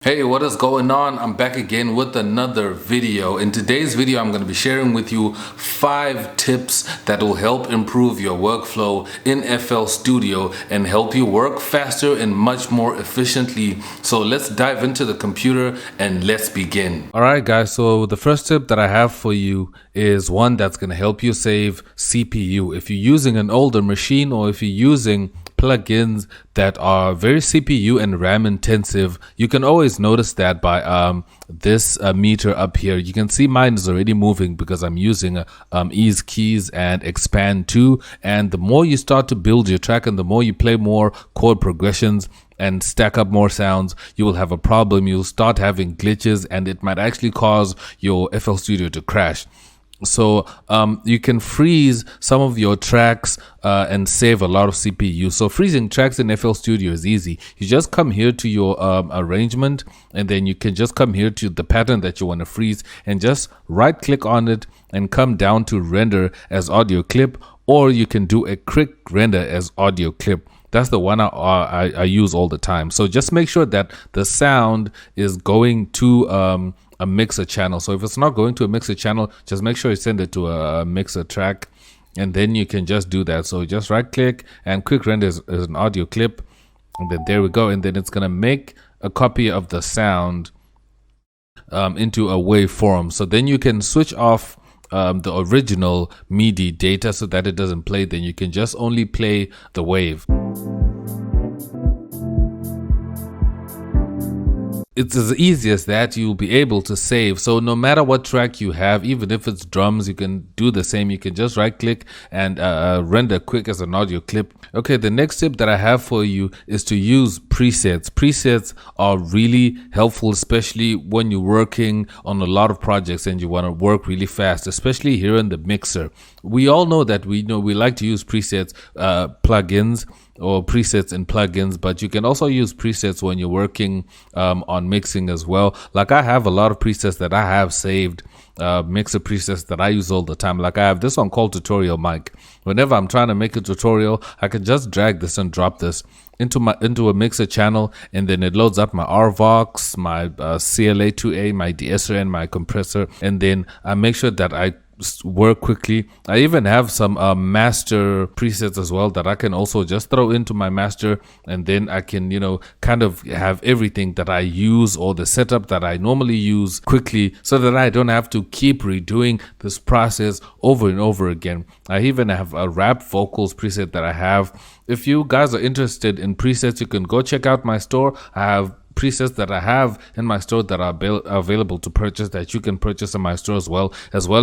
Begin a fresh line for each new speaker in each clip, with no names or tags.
Hey, what is going on? I'm back again with another video. In today's video, I'm going to be sharing with you 5 tips that will help improve your workflow in FL Studio and help you work faster and much more efficiently. So let's dive into the computer and let's begin. Alright guys, so the first tip that I have for you is one that's going to help you save CPU. If you're using an older machine or if you're using plugins that are very CPU and RAM intensive, you can always notice that by this meter up here. You can see mine is already moving because I'm using ease keys and expand 2, and the more you start to build your track and the more you play more chord progressions and stack up more sounds, you will have a problem. You'll start having glitches and it might actually cause your FL Studio to crash. So you can freeze some of your tracks and save a lot of CPU. So freezing tracks in FL Studio is easy. You just come here to your arrangement, and then you can just come here to the pattern that you want to freeze and just right click on it and come down to render as audio clip, or you can do a quick render as audio clip. That's the one I use all the time. So just make sure that the sound is going to a mixer channel. So if it's not going to a mixer channel, just make sure you send it to a mixer track, and then you can just do that. So just right click and quick render is an audio clip, and then there we go. And then it's gonna make a copy of the sound into a waveform. So then you can switch off the original MIDI data so that it doesn't play. Then you can just only play the wave. It's as easy as that. You'll be able to save. So no matter what track you have, even if it's drums, you can do the same. You can just right click and render quick as an audio clip. Okay, the next tip that I have for you is to use presets. Presets are really helpful, especially when you're working on a lot of projects and you want to work really fast, especially here in the mixer. We all know that we like to use presets, plugins, or presets and plugins, but you can also use presets when you're working on mixing as well. Like I have a lot of presets that I have saved, mixer presets that I use all the time. Like I have this one called tutorial mic. Whenever I'm trying to make a tutorial, I can just drag this and drop this into a mixer channel, and then it loads up my RVox, my CLA2A, my de-esser, and my compressor, and then I make sure that I work quickly. I even have some master presets as well that I can also just throw into my master, and then I can kind of have everything that I use or the setup that I normally use quickly, so that I don't have to keep redoing this process over and over again. I even have a rap vocals preset that I have. If you guys are interested in presets, you can go check out my store. I have presets that I have in my store that are available to purchase, that you can purchase in my store as well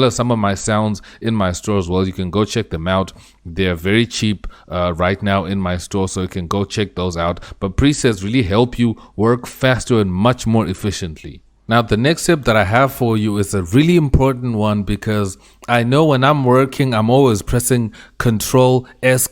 as some of my sounds in my store as well. You can go check them out. They're very cheap right now in my store, so you can go check those out. But presets really help you work faster and much more efficiently. Now, the next tip that I have for you is a really important one, because I know when I'm working, I'm always pressing Control S,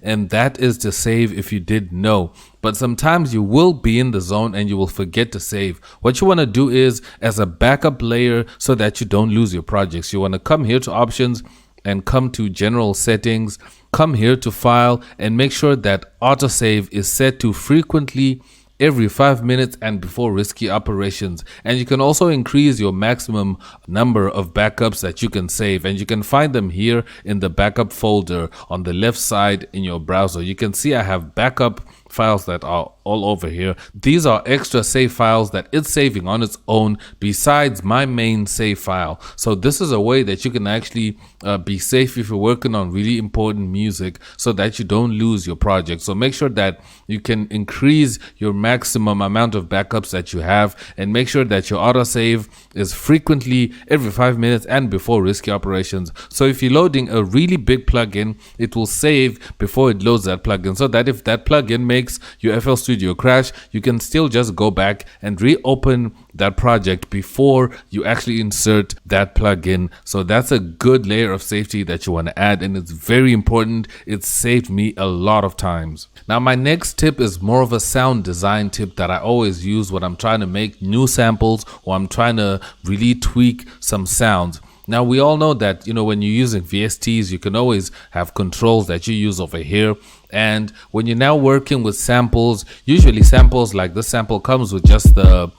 and that is to save, if you didn't know. But sometimes you will be in the zone and you will forget to save. What you want to do is, as a backup layer, so that you don't lose your projects, you want to come here to Options and come to General Settings, come here to File, and make sure that Autosave is set to frequently, every 5 minutes, and before risky operations. And you can also increase your maximum number of backups that you can save, and you can find them here in the backup folder on the left side in your browser. You can see I have backup files that are all over here. These are extra save files that it's saving on its own besides my main save file. So this is a way that you can actually be safe if you're working on really important music, so that you don't lose your project. So make sure that you can increase your maximum amount of backups that you have, and make sure that your autosave is frequently every 5 minutes and before risky operations. So if you're loading a really big plugin, it will save before it loads that plugin, so that if that plugin makes your FL Studio crash, you can still just go back and reopen that project before you actually insert that plugin. So that's a good layer of safety that you want to add, and it's very important. It's saved me a lot of times. Now, my next tip is more of a sound design tip that I always use when I'm trying to make new samples or I'm trying to really tweak some sounds. Now we all know that, when you're using VSTs, you can always have controls that you use over here. And when you're now working with samples, usually samples like this sample comes with just the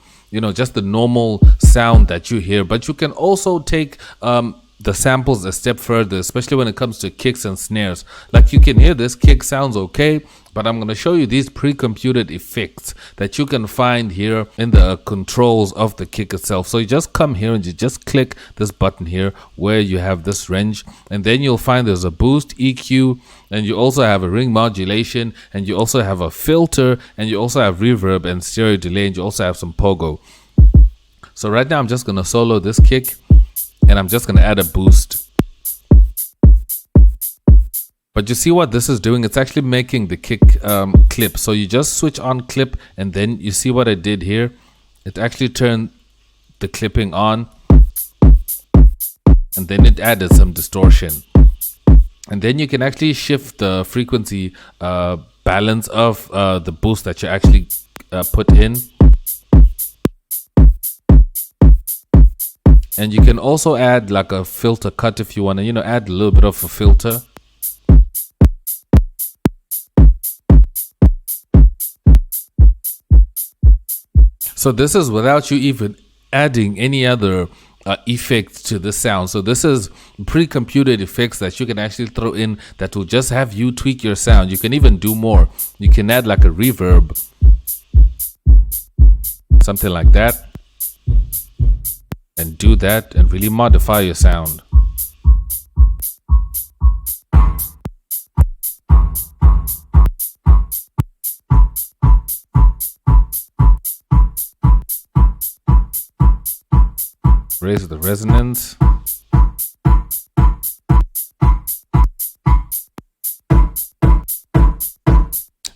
just the normal sound that you hear, but you can also take the samples a step further, especially when it comes to kicks and snares. Like, you can hear this kick sounds okay, but I'm going to show you these pre-computed effects that you can find here in the controls of the kick itself. So you just come here and you just click this button here where you have this range, and then you'll find there's a boost, EQ, and you also have a ring modulation, and you also have a filter, and you also have reverb and stereo delay, and you also have some pogo. So right now I'm just going to solo this kick, and I'm just going to add a boost. But you see what this is doing? It's actually making the kick clip. So you just switch on clip, and then you see what I did here. It actually turned the clipping on, and then it added some distortion. And then you can actually shift the frequency balance of the boost that you actually put in. And you can also add like a filter cut if you want to, add a little bit of a filter. So this is without you even adding any other effects to the sound. So this is pre-computed effects that you can actually throw in that will just have you tweak your sound. You can even do more. You can add like a reverb, something like that, and do that and really modify your sound. Raise the resonance.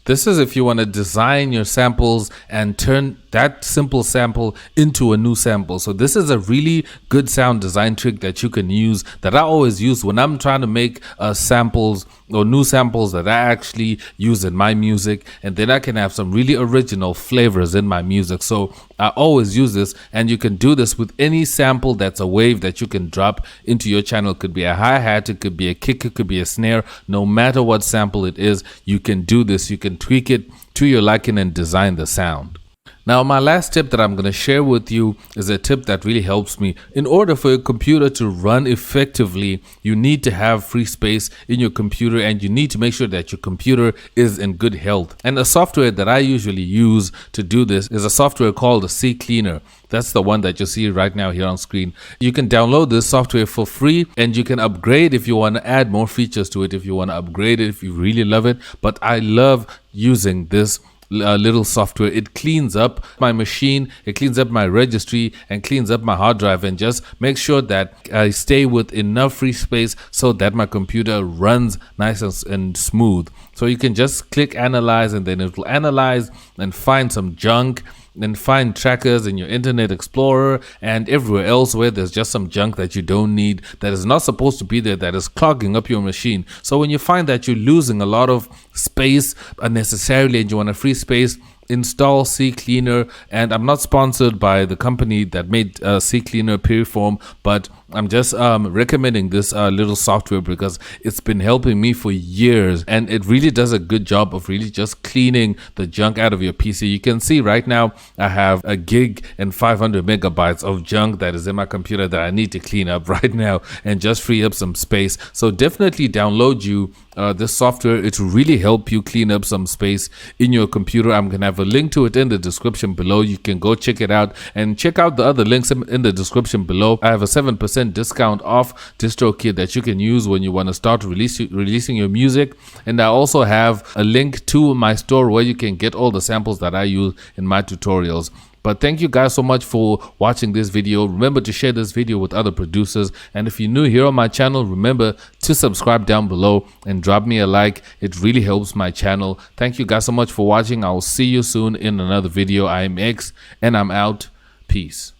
This is if you want to design your samples and turn that simple sample into a new sample. So this is a really good sound design trick that you can use, that I always use when I'm trying to make samples or new samples that I actually use in my music, and then I can have some really original flavors in my music. So I always use this, and you can do this with any sample that's a wave that you can drop into your channel. It could be a hi-hat, it could be a kick, it could be a snare. No matter what sample it is, you can do this. You can tweak it to your liking and design the sound. Now, my last tip that I'm going to share with you is a tip that really helps me. In order for your computer to run effectively, you need to have free space in your computer, and you need to make sure that your computer is in good health. And the software that I usually use to do this is a software called the CCleaner. That's the one that you see right now here on screen. You can download this software for free, and you can upgrade if you want to add more features to it, if you want to upgrade it, if you really love it. But I love using this little software. It cleans up my machine, it cleans up my registry, and cleans up my hard drive, and just make sure that I stay with enough free space so that my computer runs nice and smooth. So you can just click analyze, and then it will analyze and find some junk, then find trackers in your Internet Explorer and everywhere else where there's just some junk that you don't need, that is not supposed to be there, that is clogging up your machine. So when you find that you're losing a lot of space unnecessarily and you want a free space, install CCleaner. And I'm not sponsored by the company that made CCleaner Piriform, but I'm just recommending this little software because it's been helping me for years, and it really does a good job of really just cleaning the junk out of your PC. You can see right now I have a gig and 500 megabytes of junk that is in my computer that I need to clean up right now and just free up some space. So definitely download you this software. It will really help you clean up some space in your computer. I'm gonna have a link to it in the description below. You can go check it out, and check out the other links in the description below. I have a 7% discount off DistroKid that you can use when you want to start releasing your music. And I also have a link to my store where you can get all the samples that I use in my tutorials. But thank you guys so much for watching this video. Remember to share this video with other producers, and if you're new here on my channel, remember to subscribe down below and drop me a like. It really helps my channel. Thank you guys so much for watching. I'll see you soon in another video. I am X, and I'm out. Peace.